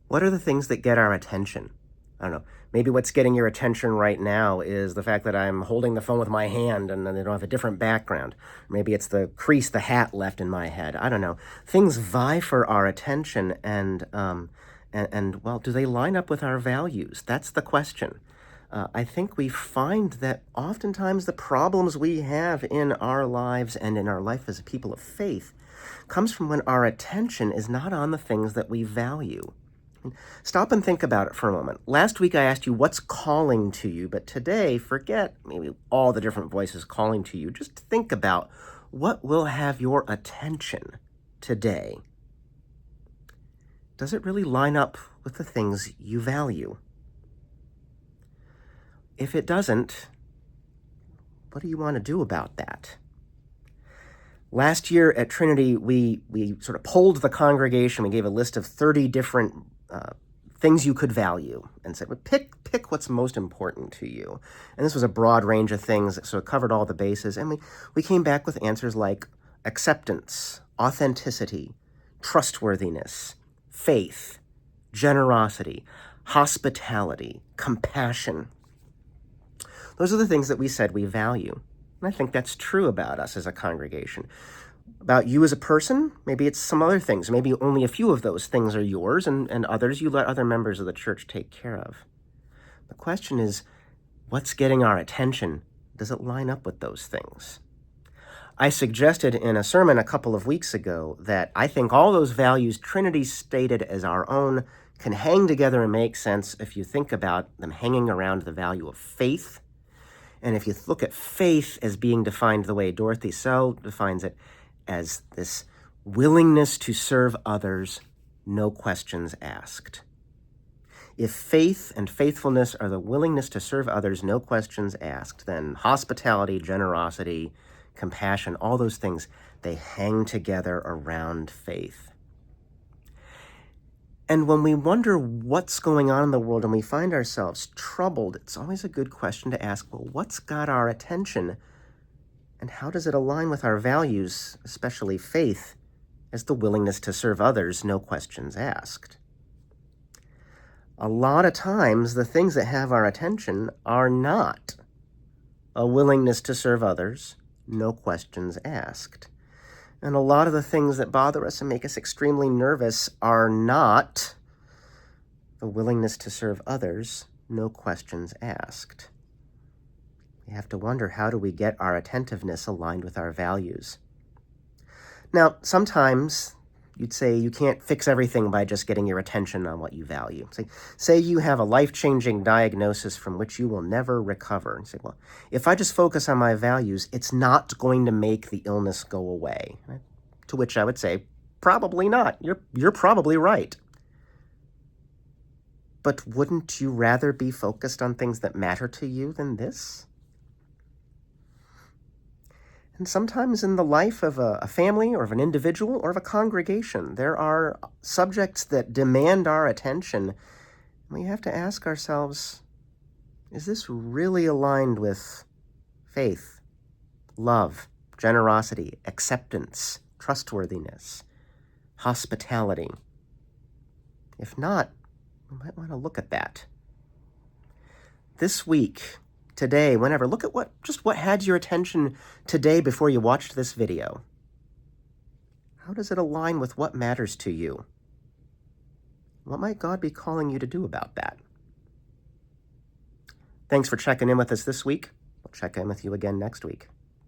What are the things that get our attention? I don't know. Maybe what's getting your attention right now is the fact that I'm holding the phone with my hand and then they don't have a different background. Maybe it's the crease the hat left in my head. I don't know. Things vie for our attention and well, do they line up with our values? That's the question. I think we find that oftentimes the problems we have in our lives and in our life as a people of faith comes from when our attention is not on the things that we value. Stop and think about it for a moment. Last week I asked you what's calling to you, but today forget maybe all the different voices calling to you. Just think about what will have your attention today. Does it really line up with the things you value? If it doesn't, what do you want to do about that? Last year at Trinity, we sort of polled the congregation. We gave a list of 30 different things you could value and said, well, pick what's most important to you. And this was a broad range of things, so it covered all the bases. And we came back with answers like acceptance, authenticity, trustworthiness, faith, generosity, hospitality, compassion. Those are the things that we said we value. And I think that's true about us as a congregation. About you as a person, maybe it's some other things. Maybe only a few of those things are yours, and others you let other members of the church take care of. The question is, what's getting our attention? Does it line up with those things? I suggested in a sermon a couple of weeks ago that I think all those values Trinity stated as our own can hang together and make sense if you think about them hanging around the value of faith. And if you look at faith as being defined the way Dorothy Sell defines it, as this willingness to serve others, no questions asked. If faith and faithfulness are the willingness to serve others, no questions asked, then hospitality, generosity, compassion, all those things, they hang together around faith. And when we wonder what's going on in the world and we find ourselves troubled, it's always a good question to ask, well, what's got our attention? And how does it align with our values, especially faith, as the willingness to serve others, no questions asked? A lot of times, the things that have our attention are not a willingness to serve others, no questions asked. And a lot of the things that bother us and make us extremely nervous are not the willingness to serve others, no questions asked. We have to wonder, how do we get our attentiveness aligned with our values? Now, sometimes you'd say you can't fix everything by just getting your attention on what you value. Say you have a life-changing diagnosis from which you will never recover. And say, well, if I just focus on my values, it's not going to make the illness go away. To which I would say, probably not. You're probably right. But wouldn't you rather be focused on things that matter to you than this? And sometimes in the life of a family or of an individual or of a congregation, there are subjects that demand our attention. We have to ask ourselves, is this really aligned with faith, love, generosity, acceptance, trustworthiness, hospitality? If not, we might want to look at that. This week, today, whenever, look at what had your attention today before you watched this video. How does it align with what matters to you? What might God be calling you to do about that? Thanks for checking in with us this week. We'll check in with you again next week.